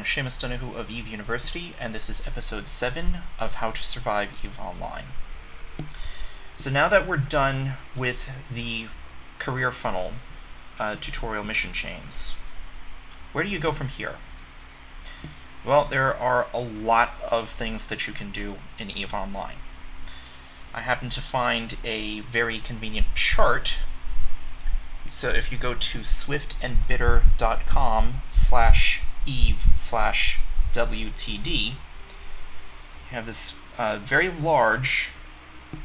Seamus Donoghue of EVE University, and this is episode 7 of How to Survive EVE Online. So now that we're done with the career funnel tutorial mission chains, where do you go from here? Well, there are a lot of things that you can do in EVE Online. I happen to find a very convenient chart. So if you go to swiftandbitter.com/eve/WTD, you have this very large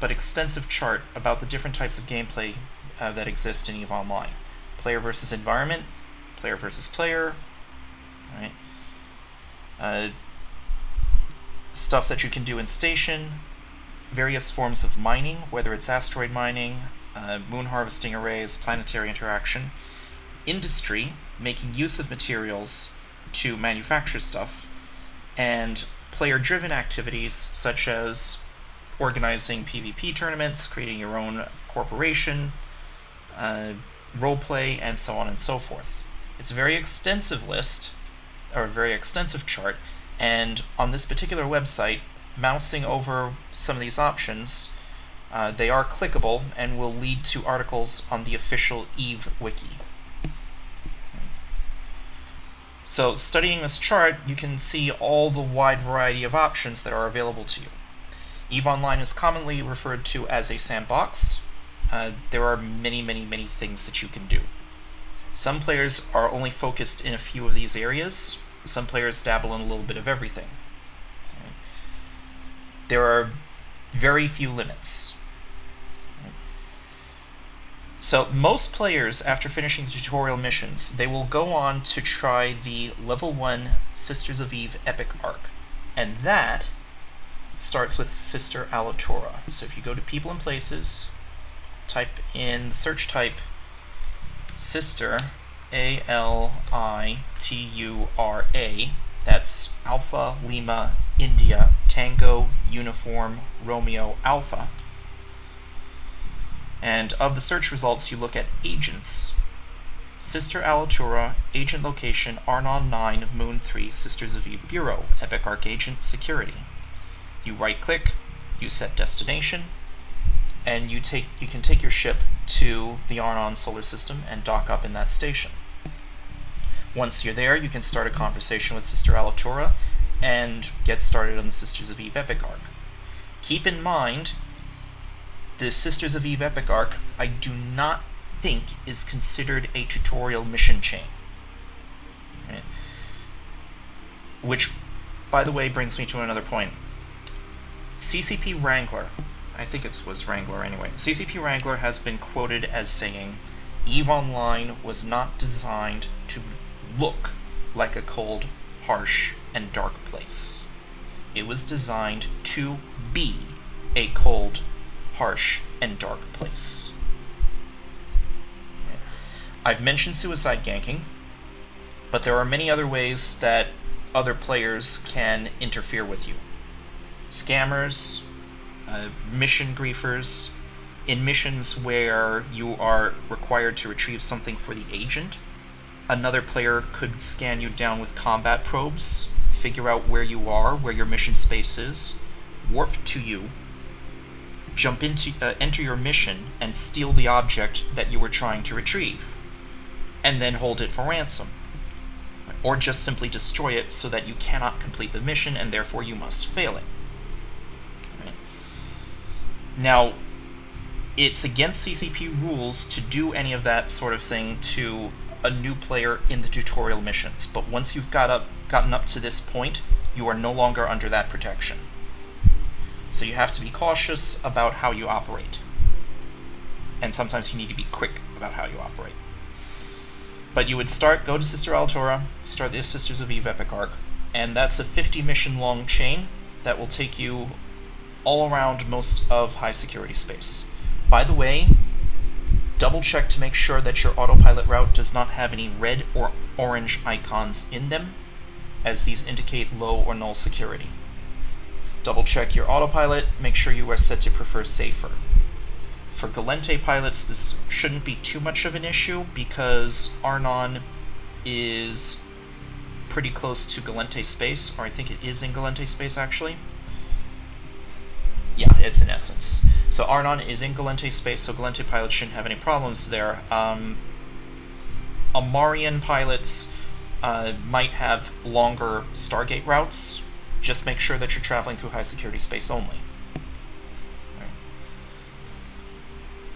but extensive chart about the different types of gameplay that exist in EVE Online. Player versus environment, player versus player, right? Stuff that you can do in station, various forms of mining, whether it's asteroid mining, moon harvesting arrays, planetary interaction, industry, making use of materials to manufacture stuff, and player-driven activities such as organizing PvP tournaments, creating your own corporation, roleplay, and so on and so forth. It's a very extensive list, or a very extensive chart, and on this particular website, mousing over some of these options, they are clickable and will lead to articles on the official EVE wiki. So studying this chart, you can see all the wide variety of options that are available to you. EVE Online is commonly referred to as a sandbox. There are many things that you can do. Some players are only focused in a few of these areas. Some players dabble in a little bit of everything. There are very few limits. So most players, after finishing the tutorial missions, they will go on to try the level 1 Sisters of Eve Epic Arc. And that starts with Sister Alitura. So if you go to People and Places, type in the search type Sister, A-L-I-T-U-R-A, that's Alpha, Lima, India, Tango, Uniform, Romeo, Alpha. And of the search results, you look at agents. Sister Alitura, agent location, Arnon 9, Moon 3, Sisters of Eve Bureau, Epic Arc Agent Security. You right-click, you set destination, and you can take your ship to the Arnon solar system and dock up in that station. Once you're there, you can start a conversation with Sister Alitura and get started on the Sisters of Eve Epic Arc. Keep in mind, the Sisters of Eve Epic Arc, I do not think is considered a tutorial mission chain. Right? Which, by the way, brings me to another point. CCP Wrangler, I think it was Wrangler anyway, CCP Wrangler has been quoted as saying, EVE Online was not designed to look like a cold, harsh, and dark place. It was designed to be a cold, harsh, and dark place. I've mentioned suicide ganking, but there are many other ways that other players can interfere with you. Scammers, mission griefers, in missions where you are required to retrieve something for the agent, another player could scan you down with combat probes, figure out where you are, where your mission space is, warp to you, enter your mission, and steal the object that you were trying to retrieve, and then hold it for ransom. Or just simply destroy it so that you cannot complete the mission and therefore you must fail it. Now, it's against CCP rules to do any of that sort of thing to a new player in the tutorial missions, but once you've gotten up to this point, you are no longer under that protection. So you have to be cautious about how you operate. And sometimes you need to be quick about how you operate. But you would go to Sister Alitura, start the Sisters of Eve Epic Arc, and that's a 50 mission long chain that will take you all around most of high security space. By the way, double check to make sure that your autopilot route does not have any red or orange icons in them, as these indicate low or null security. Double check your autopilot, make sure you are set to prefer safer. For Galente pilots, this shouldn't be too much of an issue because Arnon is pretty close to Galente space, or I think it is in Galente space actually. Yeah, it's in Essence. So Arnon is in Galente space, so Galente pilots shouldn't have any problems there. Amarian pilots might have longer Stargate routes. Just make sure that you're traveling through high security space only.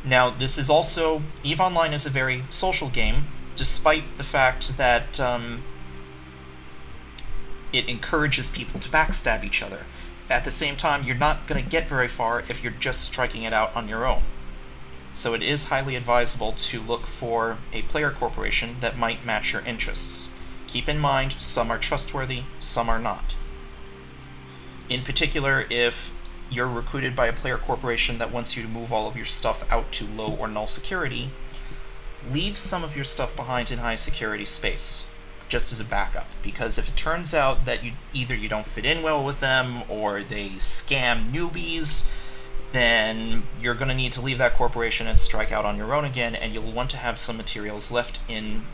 Now, this is also... EVE Online is a very social game, despite the fact that it encourages people to backstab each other. At the same time, you're not going to get very far if you're just striking it out on your own. So it is highly advisable to look for a player corporation that might match your interests. Keep in mind, some are trustworthy, some are not. In particular, if you're recruited by a player corporation that wants you to move all of your stuff out to low or null security, leave some of your stuff behind in high security space, just as a backup. Because if it turns out that either you don't fit in well with them, or they scam newbies, then you're going to need to leave that corporation and strike out on your own again, and you'll want to have some materials left in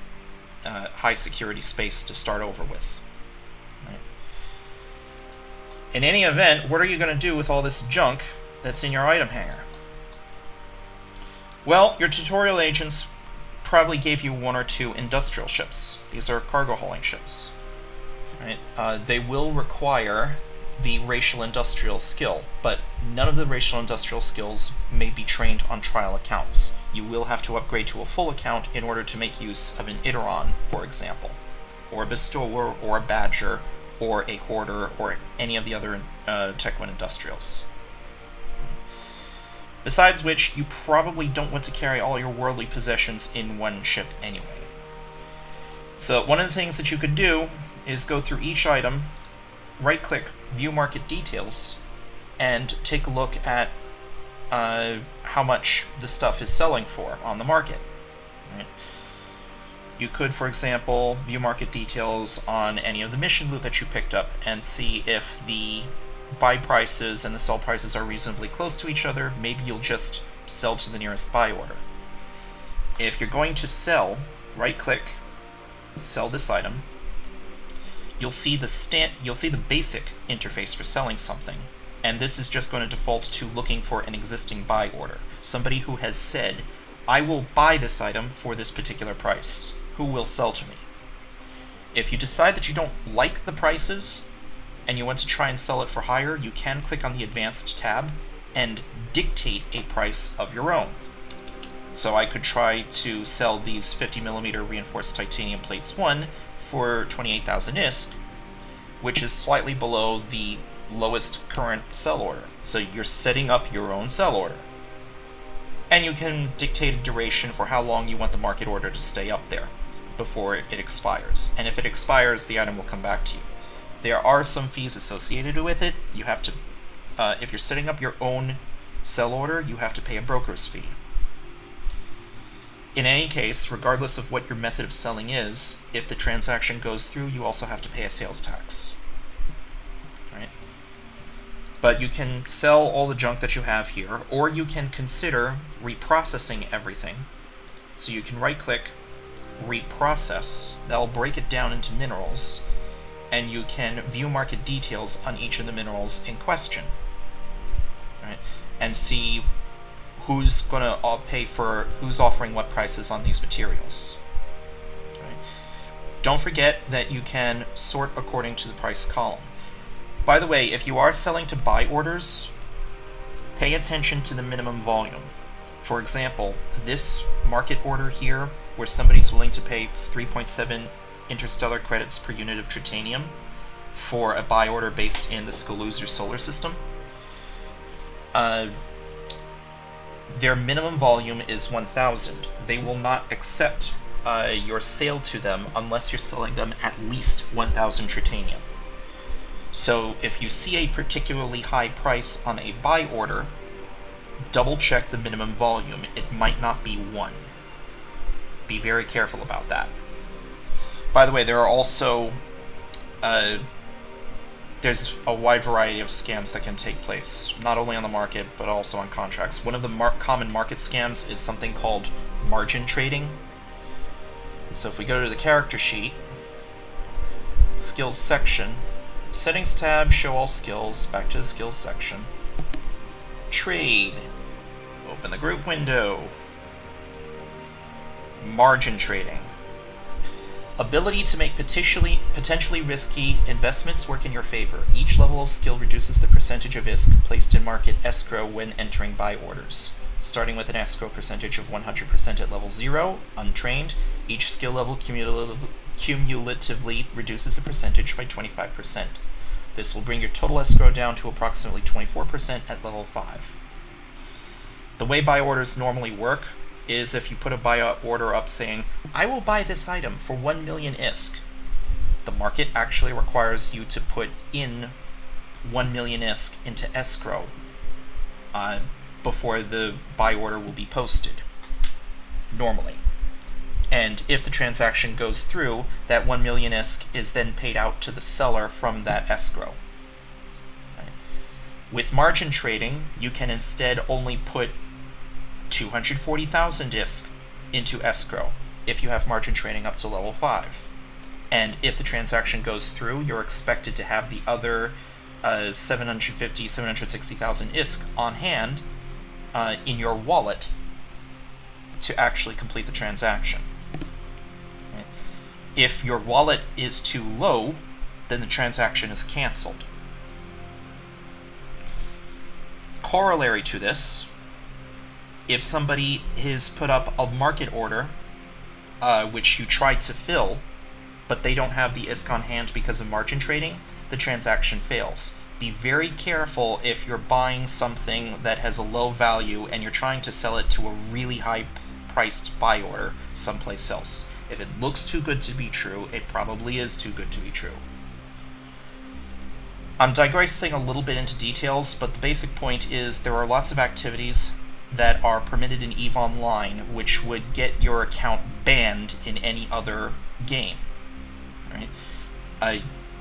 high security space to start over with. Right. In any event, what are you going to do with all this junk that's in your item hangar? Well, your tutorial agents probably gave you 1 or 2 industrial ships. These are cargo hauling ships. Right? They will require the racial industrial skill, but none of the racial industrial skills may be trained on trial accounts. You will have to upgrade to a full account in order to make use of an Iteron, for example, or a Bestower, or a Badger, or a Hoarder, or any of the other Tech-1 industrials. Besides which, you probably don't want to carry all your worldly possessions in one ship anyway. So one of the things that you could do is go through each item, right-click, View Market Details, and take a look at how much the stuff is selling for on the market. Right? You could, for example, view market details on any of the mission loot that you picked up and see if the buy prices and the sell prices are reasonably close to each other. Maybe you'll just sell to the nearest buy order. If you're going to sell, right-click, sell this item. You'll see the basic interface for selling something, and this is just going to default to looking for an existing buy order. Somebody who has said, I will buy this item for this particular price. Who will sell to me? If you decide that you don't like the prices, and you want to try and sell it for higher, you can click on the Advanced tab and dictate a price of your own. So I could try to sell these 50mm reinforced titanium plates 1 for 28,000 ISK, which is slightly below the lowest current sell order. So you're setting up your own sell order. And you can dictate a duration for how long you want the market order to stay up there before it expires. And if it expires, the item will come back to you. There are some fees associated with it. You have to, if you're setting up your own sell order, you have to pay a broker's fee. In any case, regardless of what your method of selling is, if the transaction goes through, you also have to pay a sales tax. Right? But you can sell all the junk that you have here, or you can consider reprocessing everything. So you can right-click, reprocess. That'll break it down into minerals, and you can view market details on each of the minerals in question. Right? And see who's going to pay for, who's offering what prices on these materials. Right? Don't forget that you can sort according to the price column. By the way, if you are selling to buy orders, pay attention to the minimum volume. For example, this market order here, where somebody's willing to pay 3.7 interstellar credits per unit of tritanium for a buy order based in the Scaluzar solar system, their minimum volume is 1,000. They will not accept your sale to them unless you're selling them at least 1,000 tritanium. So if you see a particularly high price on a buy order, double check the minimum volume. It might not be 1. Be very careful about that. By the way, there are also there's a wide variety of scams that can take place, not only on the market, but also on contracts. One of the common market scams is something called margin trading. So if we go to the character sheet, skills section, settings tab, show all skills, back to the skills section. Trade, open the group window. Margin trading. Ability to make potentially risky investments work in your favor. Each level of skill reduces the percentage of ISK placed in market escrow when entering buy orders. Starting with an escrow percentage of 100% at level 0, untrained, each skill level cumulatively reduces the percentage by 25%. This will bring your total escrow down to approximately 24% at level 5. The way buy orders normally work is if you put a buy order up saying, I will buy this item for 1 million ISK, the market actually requires you to put in 1 million ISK into escrow before the buy order will be posted, normally. And if the transaction goes through, that 1 million ISK is then paid out to the seller from that escrow. Right. With margin trading, you can instead only put 240,000 ISK into escrow if you have margin trading up to level 5. And if the transaction goes through, you're expected to have the other 760,000 ISK on hand in your wallet to actually complete the transaction. Right. If your wallet is too low, then the transaction is canceled. Corollary to this, if somebody has put up a market order, which you tried to fill, but they don't have the ISK on hand because of margin trading, the transaction fails. Be very careful if you're buying something that has a low value and you're trying to sell it to a really high-priced buy order someplace else. If it looks too good to be true, it probably is too good to be true. I'm digressing a little bit into details, but the basic point is there are lots of activities that are permitted in EVE Online, which would get your account banned in any other game. Right?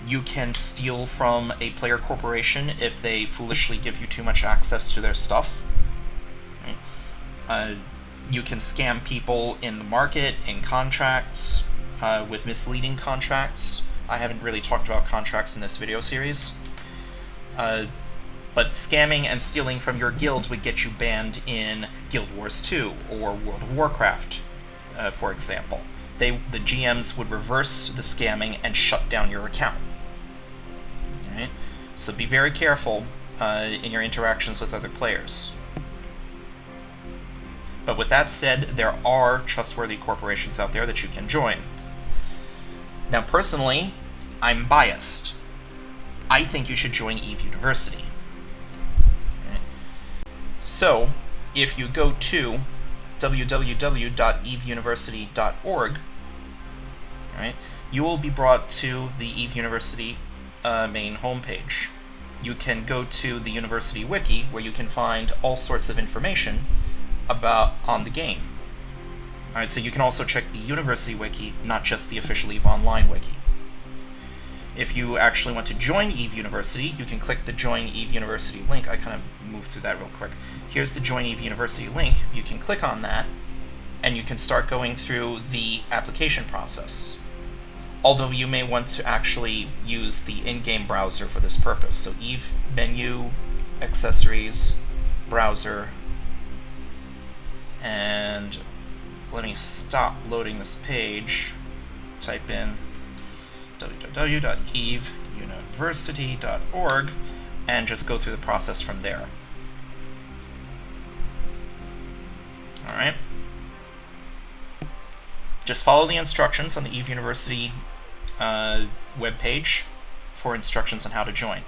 You can steal from a player corporation if they foolishly give you too much access to their stuff. Right? You can scam people in the market, in contracts, with misleading contracts. I haven't really talked about contracts in this video series. But scamming and stealing from your guild would get you banned in Guild Wars 2 or World of Warcraft, for example. The GMs would reverse the scamming and shut down your account. Right? So be very careful in your interactions with other players. But with that said, there are trustworthy corporations out there that you can join. Now personally, I'm biased. I think you should join EVE University. So, if you go to www.eveuniversity.org, right, you will be brought to the EVE University main homepage. You can go to the University Wiki, where you can find all sorts of information on the game. Alright, so you can also check the University Wiki, not just the official EVE Online Wiki. If you actually want to join EVE University, you can click the Join EVE University link. I kind of moved through that real quick. Here's the Join EVE University link. You can click on that, and you can start going through the application process. Although you may want to actually use the in-game browser for this purpose. So EVE menu, accessories, browser, and let me stop loading this page. Type in www.eveuniversity.org and just go through the process from there. Alright. Just follow the instructions on the EVE University webpage for instructions on how to join.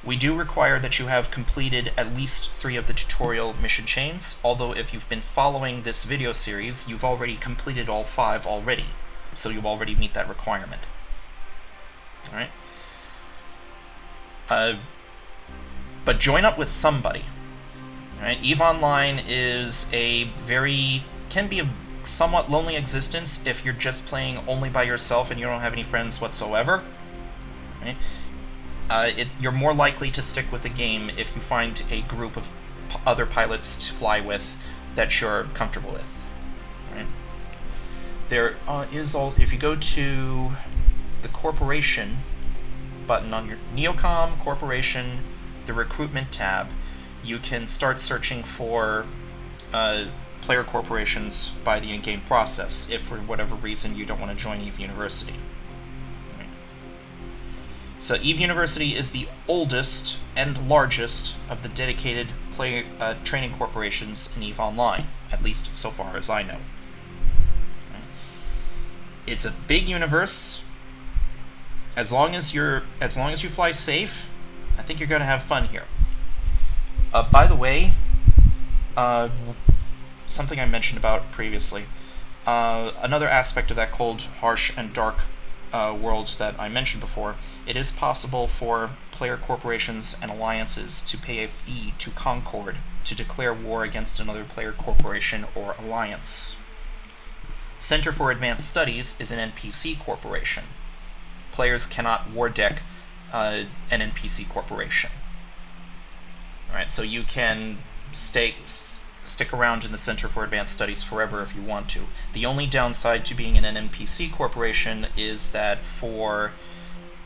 We do require that you have completed at least 3 of the tutorial mission chains, although if you've been following this video series, you've already completed all 5 already, so you'll already meet that requirement. Alright? But join up with somebody. Alright? EVE Online is can be a somewhat lonely existence if you're just playing only by yourself and you don't have any friends whatsoever. Right? You're more likely to stick with the game if you find a group of other pilots to fly with that you're comfortable with. Right? If you go to the corporation button on your Neocom Corporation, the recruitment tab, you can start searching for player corporations by the in-game process if for whatever reason you don't want to join EVE University. So EVE University is the oldest and largest of the dedicated training corporations in EVE Online, at least so far as I know. It's a big universe. As long as you fly safe, I think you're going to have fun here. By the way, something I mentioned about previously, another aspect of that cold, harsh, and dark world that I mentioned before, it is possible for player corporations and alliances to pay a fee to Concord to declare war against another player corporation or alliance. Center for Advanced Studies is an NPC corporation. Players cannot war deck an NPC corporation. Alright, so you can stick around in the Center for Advanced Studies forever if you want to. The only downside to being in an NPC corporation is that for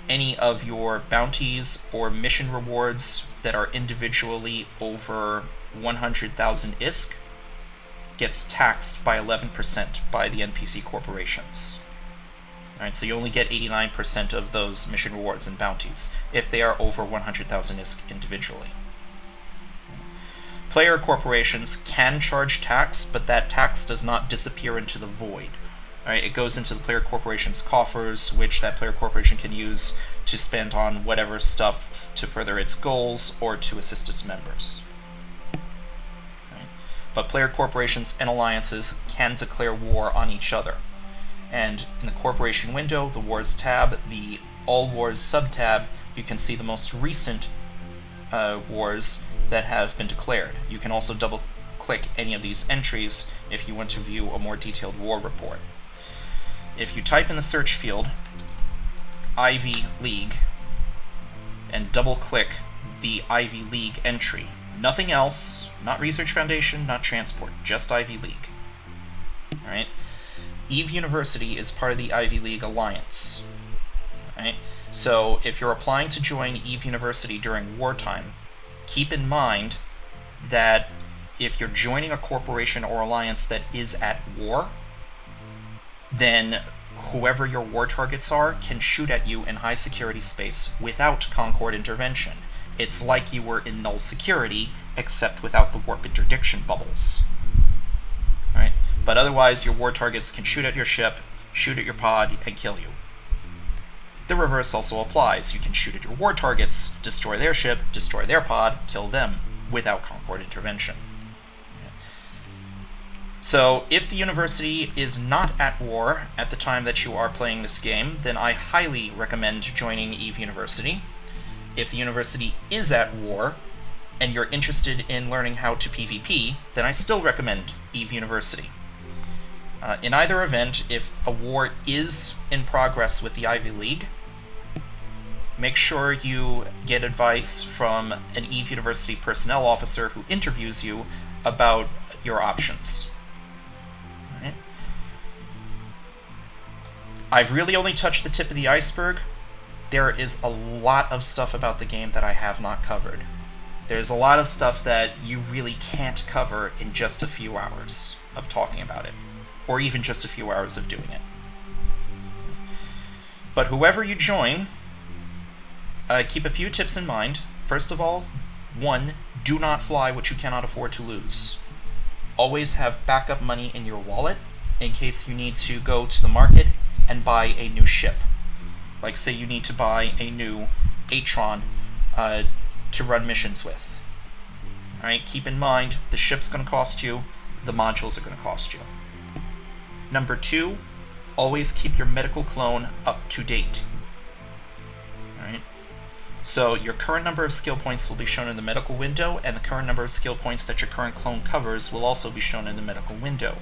any of your bounties or mission rewards that are individually over 100,000 ISK gets taxed by 11% by the NPC corporations. Alright, so you only get 89% of those mission rewards and bounties if they are over 100,000 ISK individually. Player corporations can charge tax, but that tax does not disappear into the void. Right, it goes into the player corporation's coffers, which that player corporation can use to spend on whatever stuff to further its goals or to assist its members. Right? But player corporations and alliances can declare war on each other. And in the corporation window, the Wars tab, the All Wars sub-tab, you can see the most recent wars that have been declared. You can also double-click any of these entries if you want to view a more detailed war report. If you type in the search field Ivy League and double-click the Ivy League entry, nothing else, not Research Foundation, not Transport, just Ivy League. Alright? EVE University is part of the Ivy League Alliance. Right? So if you're applying to join EVE University during wartime, keep in mind that if you're joining a corporation or alliance that is at war, then whoever your war targets are can shoot at you in high security space without Concord intervention. It's like you were in null security, except without the warp interdiction bubbles. Right? But otherwise, your war targets can shoot at your ship, shoot at your pod, and kill you. The reverse also applies. You can shoot at your war targets, destroy their ship, destroy their pod, kill them, without Concord intervention. So, if the university is not at war at the time that you are playing this game, then I highly recommend joining EVE University. If the university is at war, and you're interested in learning how to PvP, then I still recommend EVE University. In either event, if a war is in progress with the Ivy League, make sure you get advice from an EVE University personnel officer who interviews you about your options. Right? I've really only touched the tip of the iceberg. There is a lot of stuff about the game that I have not covered. There's a lot of stuff that you really can't cover in just a few hours of talking about it, or even just a few hours of doing it. But whoever you join, keep a few tips in mind. First of all, 1, do not fly what you cannot afford to lose. Always have backup money in your wallet in case you need to go to the market and buy a new ship. Like, say you need to buy a new Atron to run missions with. Alright, keep in mind, the ship's going to cost you, the modules are going to cost you. Number 2, always keep your medical clone up to date. Alright, so your current number of skill points will be shown in the medical window, and the current number of skill points that your current clone covers will also be shown in the medical window.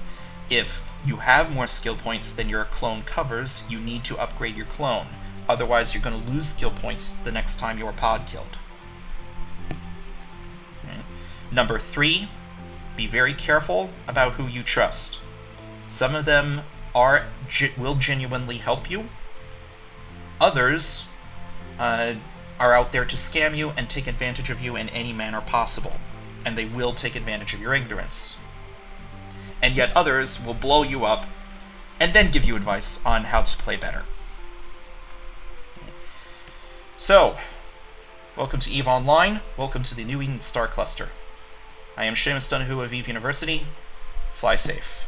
If you have more skill points than your clone covers, you need to upgrade your clone. Otherwise, you're going to lose skill points the next time you're pod killed. Okay. Number 3, be very careful about who you trust. Some of them will genuinely help you, Others are out there to scam you and take advantage of you in any manner possible, and they will take advantage of your ignorance. And yet others will blow you up and then give you advice on how to play better. So, welcome to EVE Online. Welcome to the New Eden Star Cluster. I am Seamus Donoghue of EVE University. Fly safe.